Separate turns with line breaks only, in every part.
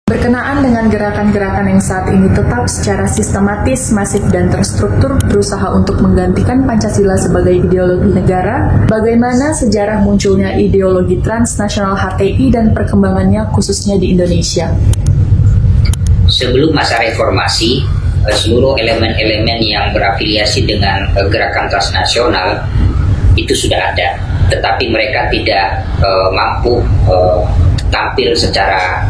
Berkenaan dengan gerakan-gerakan yang saat ini tetap secara sistematis, masif, dan terstruktur berusaha untuk menggantikan Pancasila sebagai ideologi negara, bagaimana sejarah munculnya ideologi transnasional HTI dan perkembangannya khususnya di Indonesia?
Sebelum masa reformasi, seluruh elemen-elemen yang berafiliasi dengan gerakan transnasional itu sudah ada, tetapi mereka tidak mampu tampil secara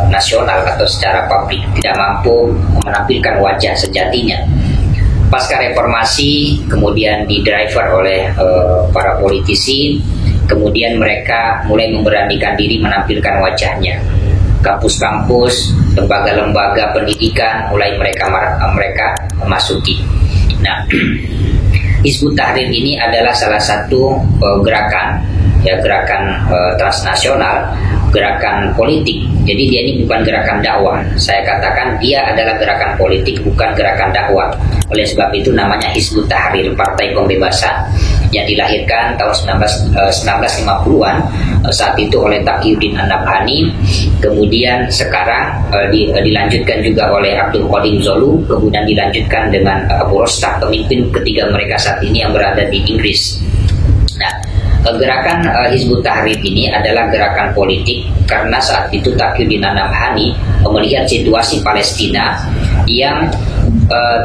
nasional atau secara publik, tidak mampu menampilkan wajah sejatinya. Pasca reformasi kemudian didriver oleh para politisi, kemudian mereka mulai memberanikan diri menampilkan wajahnya. Kampus-kampus, lembaga-lembaga pendidikan mulai mereka memasuki. Nah, Hizbut Tahrir ini adalah salah satu gerakan transnasional, gerakan politik. Jadi dia ini bukan gerakan dakwah. Saya katakan dia adalah gerakan politik, bukan gerakan dakwah. Oleh sebab itu namanya Hizbut Tahrir, Partai Pembebasan, yang dilahirkan tahun 1950-an saat itu oleh Taqiyuddin An-Nabhani. Kemudian sekarang dilanjutkan juga oleh Abdul Qadim Zolu, kemudian dilanjutkan dengan Abu Rostah, pemimpin ketiga mereka saat ini yang berada di Inggris. Nah, gerakan Hizbut Tahrir ini adalah gerakan politik karena saat itu Taqiyuddin An-Nabhani melihat situasi Palestina yang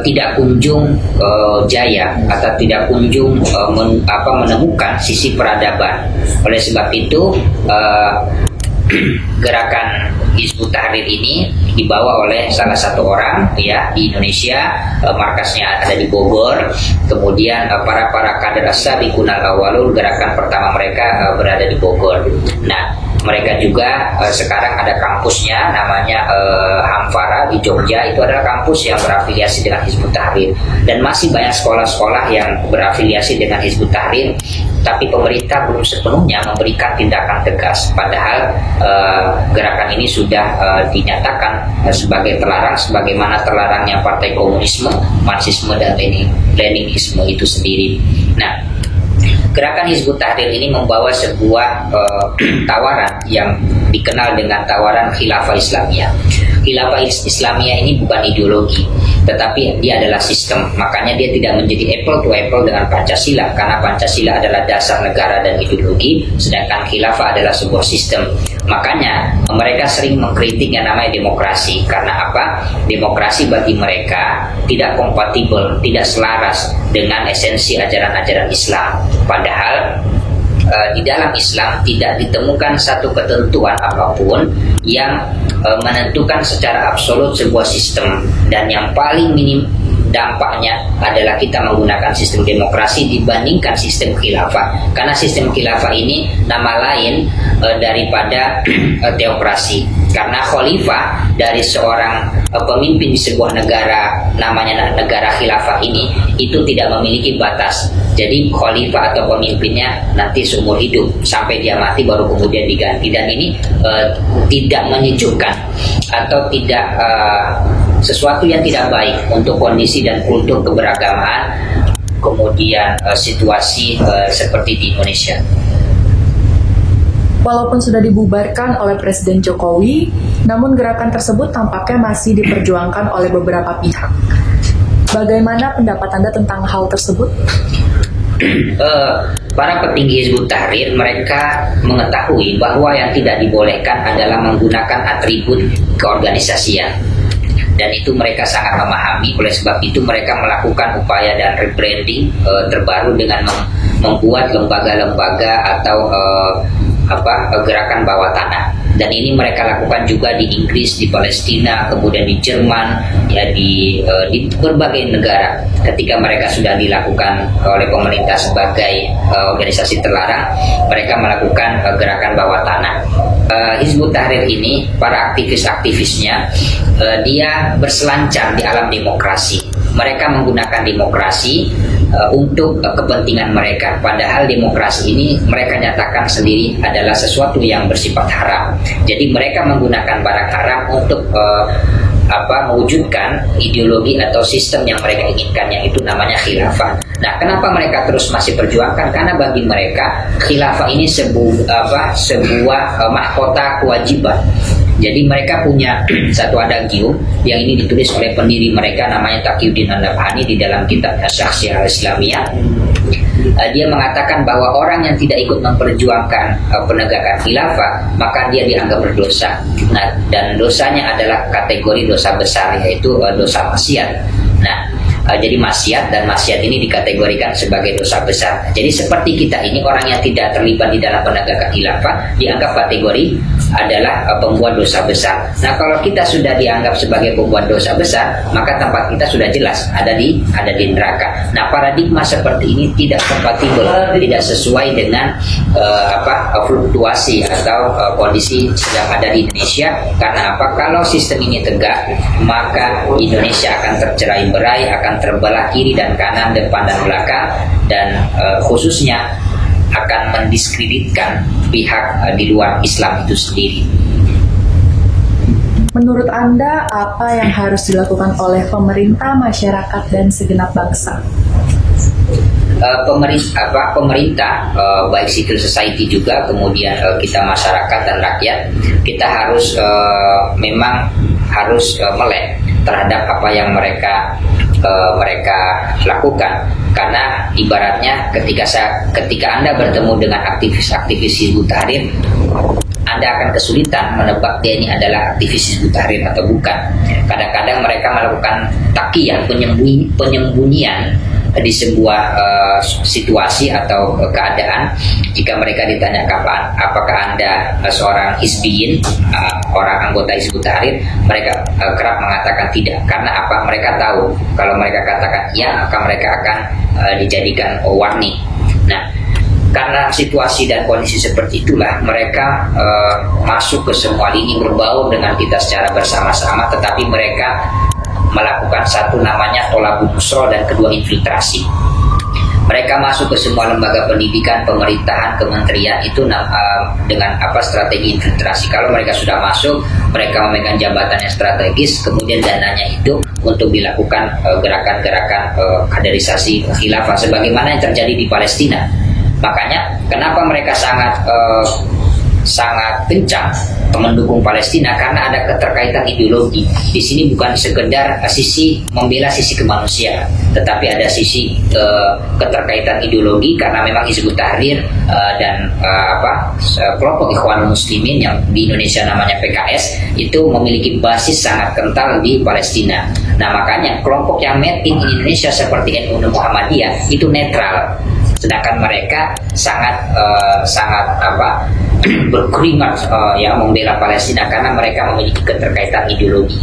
tidak kunjung jaya atau tidak kunjung menemukan sisi peradaban. Oleh sebab itu gerakan Hizbut Tahrir ini dibawa oleh salah satu orang ya di Indonesia, markasnya ada di Bogor. Kemudian para kader as-sabiqun al-awwalun, gerakan pertama mereka berada di Bogor. Nah, mereka juga sekarang ada kampusnya namanya Hamfara di Jogja. Itu adalah kampus yang berafiliasi dengan Hizbut Tahrir, dan masih banyak sekolah-sekolah yang berafiliasi dengan Hizbut Tahrir. Tapi pemerintah belum sepenuhnya memberikan tindakan tegas, padahal gerakan ini sudah dinyatakan sebagai terlarang, sebagaimana terlarangnya Partai Komunisme, Marxisme, dan Leninisme itu sendiri. Nah, gerakan Hizbut Tahrir ini membawa sebuah tawaran yang dikenal dengan tawaran Khilafah Islamiyah. Khilafah Islamiyah ini bukan ideologi, tetapi dia adalah sistem. Makanya dia tidak menjadi apple to apple dengan Pancasila, karena Pancasila adalah dasar negara dan ideologi, sedangkan khilafah adalah sebuah sistem. Makanya mereka sering mengkritik yang namanya demokrasi. Karena apa? Demokrasi bagi mereka tidak kompatibel, tidak selaras dengan esensi ajaran-ajaran Islam. Padahal di dalam Islam tidak ditemukan satu ketentuan apapun yang menentukan secara absolut sebuah sistem, dan yang paling minim dampaknya adalah kita menggunakan sistem demokrasi dibandingkan sistem khilafah. Karena sistem khilafah ini nama lain daripada teokrasi. Karena khalifah dari seorang pemimpin di sebuah negara, namanya negara khilafah ini, itu tidak memiliki batas. Jadi khalifah atau pemimpinnya nanti seumur hidup, sampai dia mati baru kemudian diganti. Dan ini tidak menyejukkan atau tidak sesuatu yang tidak baik untuk kondisi dan kultur keberagamaan kemudian situasi seperti di Indonesia.
Walaupun sudah dibubarkan oleh Presiden Jokowi, namun gerakan tersebut tampaknya masih diperjuangkan oleh beberapa pihak. Bagaimana pendapat Anda tentang hal tersebut?
Para petinggi Hizbut Tahrir mereka mengetahui bahwa yang tidak dibolehkan adalah menggunakan atribut keorganisasian, dan itu mereka sangat memahami. Oleh sebab itu mereka melakukan upaya dan rebranding terbaru dengan membuat lembaga-lembaga atau gerakan bawah tanah. Dan ini mereka lakukan juga di Inggris, di Palestina, kemudian di Jerman, ya di berbagai negara. Ketika mereka sudah dilakukan oleh pemerintah sebagai organisasi terlarang, mereka melakukan gerakan bawah tanah. Hizbut Tahrir ini, para aktivis-aktivisnya, dia berselancar di alam demokrasi. Mereka menggunakan demokrasi untuk kepentingan mereka. Padahal demokrasi ini mereka nyatakan sendiri adalah sesuatu yang bersifat haram. Jadi mereka menggunakan barang haram untuk mewujudkan ideologi atau sistem yang mereka inginkan, yang itu namanya khilafah. Nah, kenapa mereka terus masih perjuangkan? Karena bagi mereka khilafah ini sebuah mahkota kewajiban. Jadi mereka punya satu adagium yang ini ditulis oleh pendiri mereka namanya Taqiyuddin An-Nabhani di dalam kitabnya Syakhsiyah Al-Islamiyah. Dia mengatakan bahwa orang yang tidak ikut memperjuangkan penegakan khilafah maka dia dianggap berdosa. Nah, dan dosanya adalah kategori dosa besar, yaitu dosa maksiat. Nah, jadi maksiat dan maksiat ini dikategorikan sebagai dosa besar. Jadi seperti kita ini orang yang tidak terlibat di dalam penegakan khilafah dianggap kategori adalah pembuat dosa besar. Nah, kalau kita sudah dianggap sebagai pembuat dosa besar, maka tempat kita sudah jelas ada di neraka. Nah, paradigma seperti ini tidak kompatibel, tidak sesuai dengan fluktuasi atau kondisi sedang ada di Indonesia. Karena apa? Kalau sistem ini tegak, maka Indonesia akan tercerai-berai, akan terbelah kiri dan kanan, depan dan belakang, dan khususnya akan mendiskreditkan pihak di luar Islam itu sendiri.
Menurut Anda, apa yang harus dilakukan oleh pemerintah, masyarakat, dan segenap bangsa?
Pemerintah, baik civil society juga, kemudian kita masyarakat dan rakyat, kita harus memang harus melek terhadap apa yang mereka lakukan. Karena ibaratnya ketika Anda bertemu dengan aktivis-aktivis Hizbut Tahrir, Anda akan kesulitan menebak dia ini adalah aktivis Hizbut Tahrir atau bukan. Kadang-kadang mereka melakukan taqiyah, penyembunyian di sebuah situasi atau keadaan. Jika mereka ditanya apakah Anda seorang Hizbiyin, orang anggota Hizbut Tahrir, mereka kerap mengatakan tidak. Karena apa? Mereka tahu kalau mereka katakan ya, maka mereka akan dijadikan warning. Nah, karena situasi dan kondisi seperti itulah mereka masuk ke semua lini berbaur dengan kita secara bersama-sama, tetapi mereka melakukan satu namanya tolabul nusra dan kedua infiltrasi. Mereka masuk ke semua lembaga pendidikan, pemerintahan, kementerian itu dengan strategi infiltrasi. Kalau mereka sudah masuk, mereka memegang jabatan yang strategis, kemudian dananya itu untuk dilakukan gerakan-gerakan kaderisasi khilafah sebagaimana yang terjadi di Palestina. Makanya kenapa mereka sangat kencang mendukung Palestina, karena ada keterkaitan ideologi. Di sini bukan sekedar sisi membela sisi kemanusiaan, tetapi ada sisi keterkaitan ideologi, karena memang Hizbut Tahrir dan kelompok Ikhwanul Muslimin yang di Indonesia namanya PKS itu memiliki basis sangat kental di Palestina. Nah, makanya kelompok yang made in Indonesia seperti NU Muhammadiyah itu netral, sedangkan mereka sangat berkeringat membela Palestina karena mereka memiliki keterkaitan ideologi.